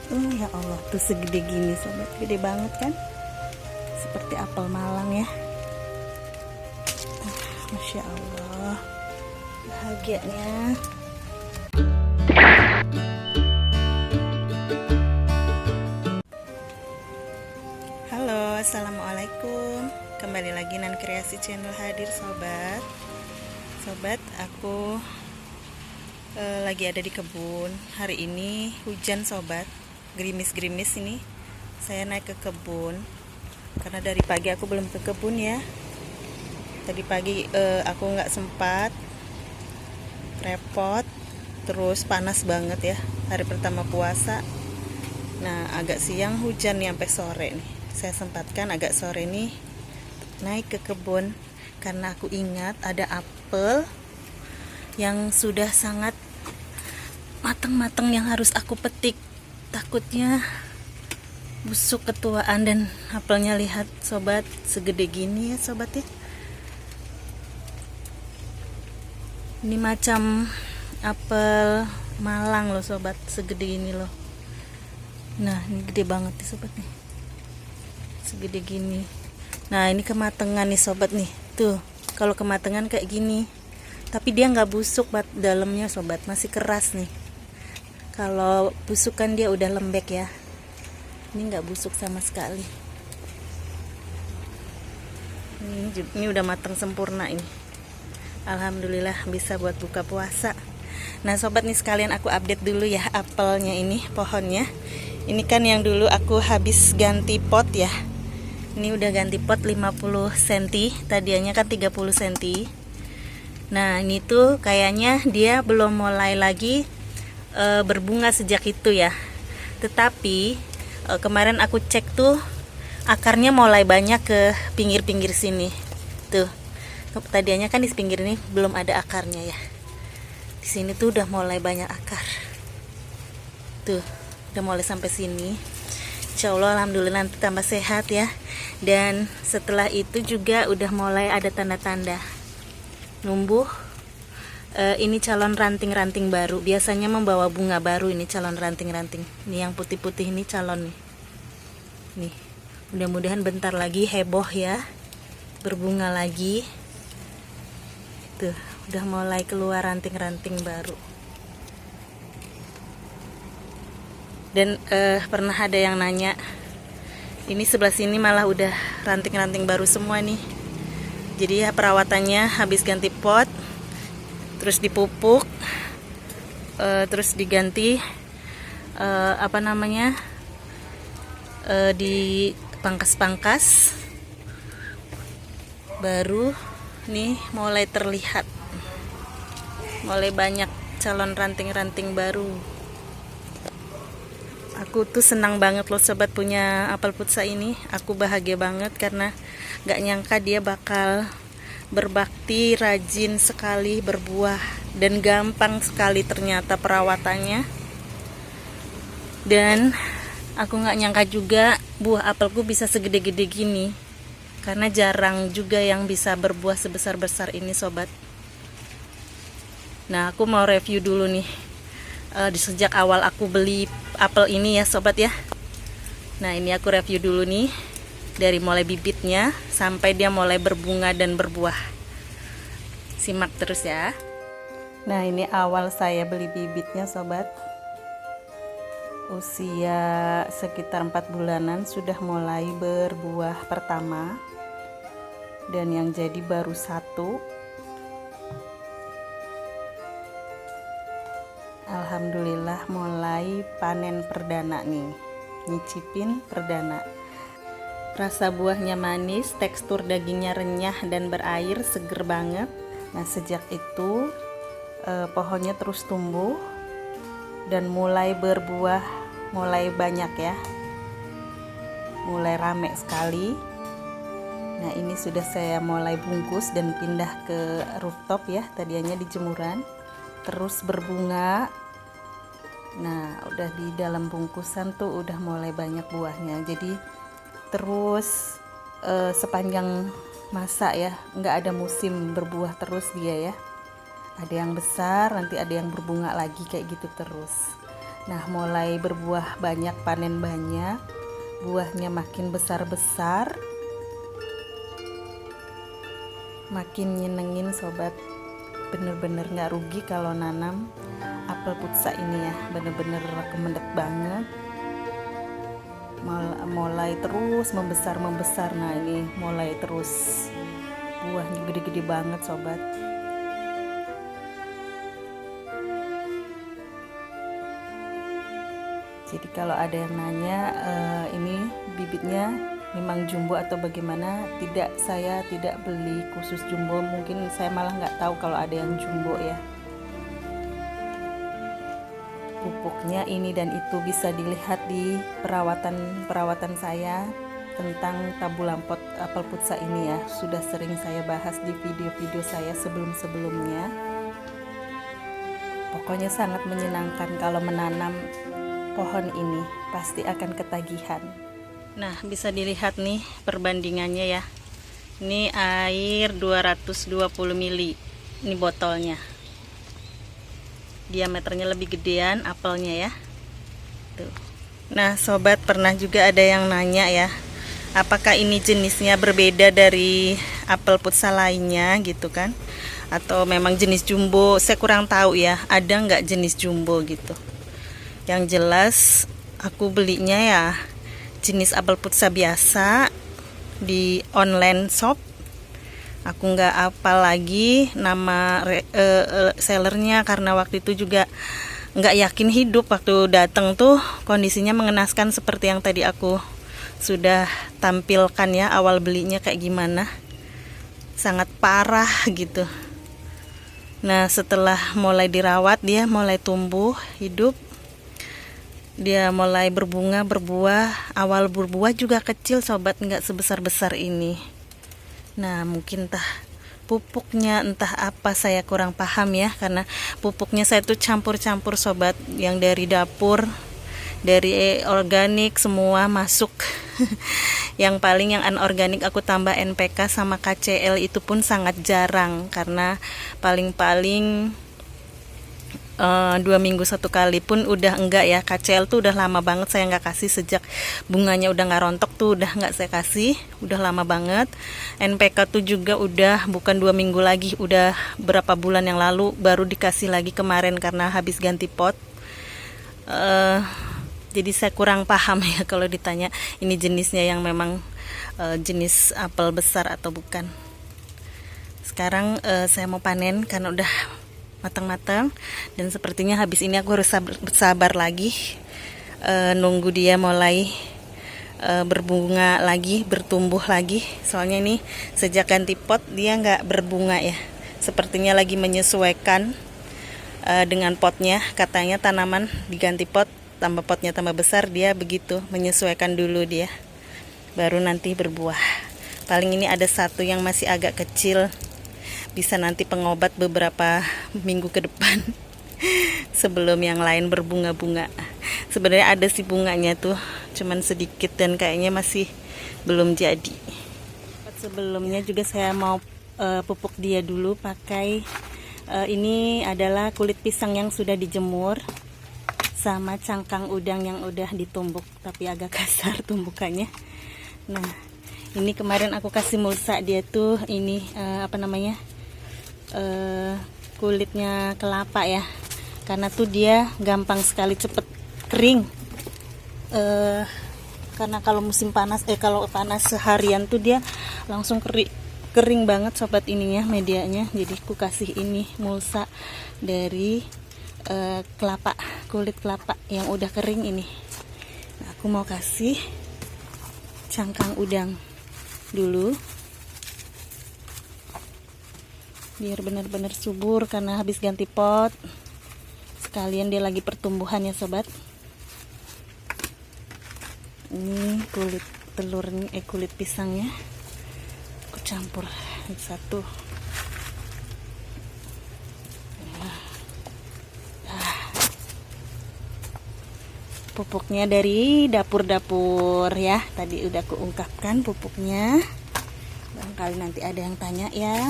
Ya Allah, tuh segede gini sobat, gede banget kan? Seperti apel Malang ya. Masya Allah, bahagianya. Halo, assalamualaikum. Kembali lagi Nan Kreasi Channel hadir sobat. Sobat, aku lagi ada di kebun. Hari ini hujan sobat, gerimis-gerimis ini. Saya naik ke kebun karena dari pagi aku belum ke kebun ya. Tadi pagi aku nggak sempat, repot, terus panas banget ya, hari pertama puasa. Nah agak siang hujan nih sampai sore nih. Saya sempatkan agak sore nih naik ke kebun karena aku ingat ada apel yang sudah sangat matang-matang yang harus aku petik. Takutnya busuk ketuaan, dan apelnya lihat sobat, segede gini ya sobat ya. Ini macam apel Malang loh sobat, segede ini loh. Nah ini gede banget nih sobat nih, segede gini. Nah ini kematangan nih sobat nih, tuh kalau kematangan kayak gini, tapi dia nggak busuk dalamnya sobat, masih keras nih. Kalau busuk kan dia udah lembek ya, ini nggak busuk sama sekali. Ini udah matang sempurna ini. Alhamdulillah bisa buat buka puasa. Nah sobat nih sekalian aku update dulu ya apelnya ini, pohonnya. Ini kan yang dulu aku habis ganti pot ya. Ini udah ganti pot 50 cm, tadinya kan 30 cm. Nah ini tuh kayaknya dia belum mulai lagi berbunga sejak itu ya. Tetapi kemarin aku cek tuh akarnya mulai banyak ke pinggir-pinggir sini. Tuh. Tadinya kan di pinggir ini belum ada akarnya ya. Di sini tuh udah mulai banyak akar. Tuh, udah mulai sampai sini. Insya Allah alhamdulillah nanti tambah sehat ya. Dan setelah itu juga udah mulai ada tanda-tanda numbuh. Ini calon ranting-ranting baru, biasanya membawa bunga baru. Ini calon ranting-ranting, ini yang putih-putih ini calon nih. Mudah-mudahan bentar lagi heboh ya, berbunga lagi. Tuh udah mulai keluar ranting-ranting baru. Dan pernah ada yang nanya, ini sebelah sini malah udah ranting-ranting baru semua nih. Jadi ya perawatannya habis ganti pot, terus dipupuk, terus diganti dipangkas-pangkas, baru nih mulai terlihat, mulai banyak calon ranting-ranting baru. Aku tuh senang banget loh sobat punya apel putsa ini. Aku bahagia banget karena gak nyangka dia bakal berbakti, rajin sekali berbuah, dan gampang sekali ternyata perawatannya. Dan aku gak nyangka juga buah apelku bisa segede-gede gini, karena jarang juga yang bisa berbuah sebesar-besar ini sobat. Nah aku mau review dulu nih di sejak awal aku beli apel ini ya sobat ya. Nah ini aku review dulu nih, dari mulai bibitnya sampai dia mulai berbunga dan berbuah. Simak terus ya. Nah ini awal saya beli bibitnya sobat. Usia sekitar 4 bulanan sudah mulai berbuah pertama, dan yang jadi baru satu. Alhamdulillah mulai panen perdana nih, nyicipin perdana. Rasa buahnya manis, tekstur dagingnya renyah dan berair, seger banget. Nah sejak itu pohonnya terus tumbuh dan mulai berbuah, mulai banyak ya, mulai rame sekali. Nah ini sudah saya mulai bungkus dan pindah ke rooftop ya, tadinya di jemuran, terus berbunga. Nah udah di dalam bungkusan tuh udah mulai banyak buahnya. Jadi terus sepanjang masa ya, nggak ada musim berbuah terus dia ya. Ada yang besar, nanti ada yang berbunga lagi, kayak gitu terus. Nah, mulai berbuah banyak, panen banyak, buahnya makin besar-besar, makin nyenengin sobat. Bener-bener gak rugi kalau nanam apel putsa ini ya, bener-bener recommended banget. Mulai terus membesar. Nah, ini mulai terus buahnya gede-gede banget sobat. Jadi kalau ada yang nanya ini bibitnya memang jumbo atau bagaimana, saya tidak beli khusus jumbo, mungkin saya malah nggak tahu kalau ada yang jumbo ya. Pupuknya ini dan itu bisa dilihat di perawatan saya tentang tabulampot apel putsa ini ya, sudah sering saya bahas di video-video saya sebelum-sebelumnya. Pokoknya sangat menyenangkan kalau menanam pohon ini, pasti akan ketagihan. Nah, bisa dilihat nih perbandingannya ya. Ini air 220 ml. Ini botolnya. Diameternya lebih gedean apelnya ya. Tuh. Nah, sobat, pernah juga ada yang nanya ya, apakah ini jenisnya berbeda dari apel putsa lainnya gitu kan? Atau memang jenis jumbo? Saya kurang tahu ya, ada nggak jenis jumbo gitu. Yang jelas aku belinya ya jenis apel putsa biasa di online shop. Aku nggak hafal lagi nama sellernya karena waktu itu juga nggak yakin hidup. Waktu datang tuh kondisinya mengenaskan seperti yang tadi aku sudah tampilkan ya, awal belinya kayak gimana, sangat parah gitu. Nah, setelah mulai dirawat dia mulai tumbuh hidup. Dia mulai berbunga, berbuah. Awal berbuah juga kecil sobat, nggak sebesar-besar ini. Nah, mungkin entah pupuknya, entah apa, saya kurang paham ya. Karena pupuknya saya tuh campur-campur sobat. Yang dari dapur, dari organik, semua masuk. Yang paling yang anorganik aku tambah NPK sama KCL, itu pun sangat jarang. Karena paling-paling 2 minggu 1 kali pun udah enggak ya. KCL tuh udah lama banget saya nggak kasih, sejak bunganya udah nggak rontok tuh udah nggak saya kasih, udah lama banget. NPK tuh juga udah bukan 2 minggu lagi, udah berapa bulan yang lalu baru dikasih lagi kemarin karena habis ganti pot. Jadi saya kurang paham ya kalau ditanya ini jenisnya yang memang jenis apel besar atau bukan. Sekarang saya mau panen karena udah matang-matang, dan sepertinya habis ini aku harus sabar lagi nunggu dia mulai berbunga lagi, bertumbuh lagi. Soalnya ini sejak ganti pot dia nggak berbunga ya, sepertinya lagi menyesuaikan dengan potnya. Katanya tanaman diganti pot, tambah potnya tambah besar, dia begitu menyesuaikan dulu dia, baru nanti berbuah. Paling ini ada satu yang masih agak kecil, bisa nanti pengobat beberapa minggu ke depan sebelum yang lain berbunga-bunga. Sebenarnya ada sih bunganya tuh, cuman sedikit dan kayaknya masih belum jadi. Sebelumnya juga saya mau pupuk dia dulu pakai ini adalah kulit pisang yang sudah dijemur sama cangkang udang yang udah ditumbuk tapi agak kasar tumbukannya. Nah, ini kemarin aku kasih mulsa dia tuh ini apa namanya, kulitnya kelapa ya, karena tuh dia gampang sekali cepet kering. Karena kalau musim panas kalau panas seharian tuh dia langsung kering banget sobat ininya, medianya. Jadi aku kasih ini mulsa dari kelapa, kulit kelapa yang udah kering ini. Nah, aku mau kasih cangkang udang dulu biar benar-benar subur karena habis ganti pot. Sekalian dia lagi pertumbuhan ya sobat. Ini kulit telurnya, kulit pisangnya aku campur satu. Pupuknya dari dapur-dapur ya, tadi udah aku ungkapkan pupuknya. Barangkali nanti ada yang tanya ya.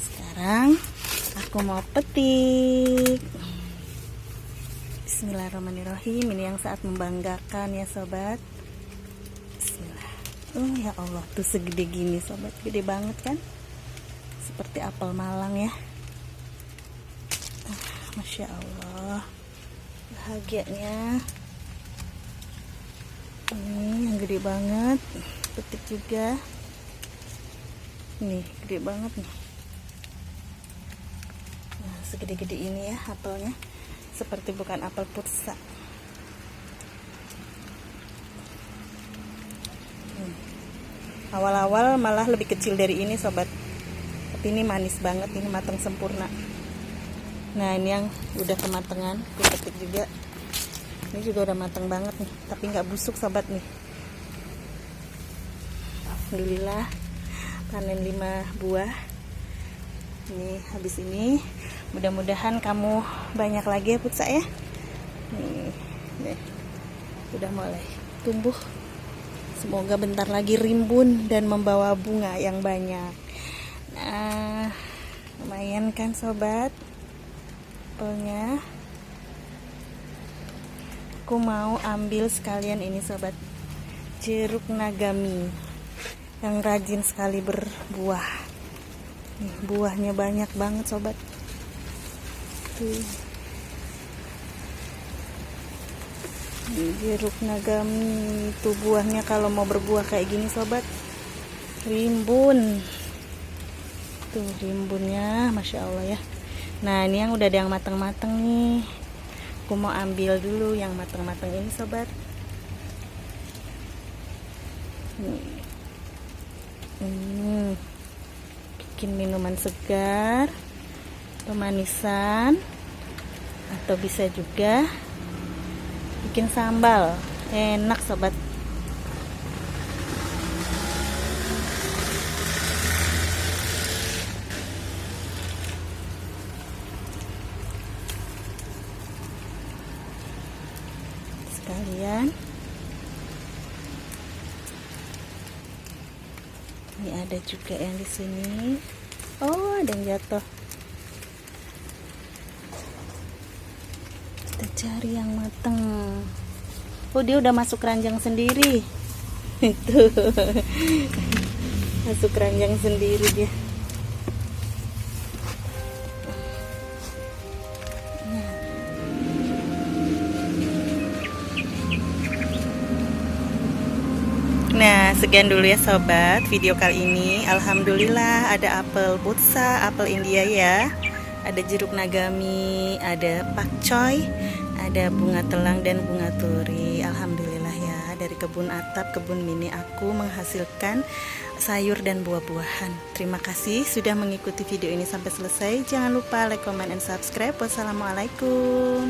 Sekarang aku mau petik. Bismillahirrahmanirrahim. Ini yang saat membanggakan ya sobat. Bismillah. Oh ya Allah, tuh segede gini sobat, gede banget kan? Seperti apel Malang ya. Masya Allah, bahagianya. Ini yang gede banget, petik juga. Nih, gede banget nih. Nah, segede-gede ini ya apelnya. Seperti bukan apel pursa. Awal-awal malah lebih kecil dari ini sobat. Tapi ini manis banget, ini matang sempurna. Nah, ini yang udah kematangan, petik juga. Ini juga udah matang banget nih, tapi nggak busuk sobat nih. Alhamdulillah panen 5 buah. Ini habis ini mudah-mudahan kamu banyak lagi ya putsa ya. Nih, udah mulai tumbuh. Semoga bentar lagi rimbun dan membawa bunga yang banyak. Nah, lumayan kan sobat apelnya. Aku mau ambil sekalian ini sobat, jeruk nagami yang rajin sekali berbuah. Nih, buahnya banyak banget sobat. Tuh. Jeruk nagami itu buahnya kalau mau berbuah kayak gini sobat, rimbun. Tuh rimbunnya, masya Allah ya. Nah, ini yang udah ada yang matang-matang nih. Aku mau ambil dulu yang matang-matang ini sobat. Bikin minuman segar, pemanisan, atau bisa juga bikin sambal. Enak sobat. Sekalian ini ada juga yang di sini. Oh, ada yang jatuh. Kita cari yang matang. Oh, dia udah masuk keranjang sendiri. Itu masuk keranjang sendiri dia. Nah, sekian dulu ya sobat video kali ini. Alhamdulillah ada apel putsa, apel India ya, ada jeruk nagami, ada pakcoy, ada bunga telang dan bunga turi. Alhamdulillah ya, dari kebun atap, kebun mini aku menghasilkan sayur dan buah-buahan. Terima kasih sudah mengikuti video ini sampai selesai. Jangan lupa like, comment, and subscribe. Wassalamualaikum.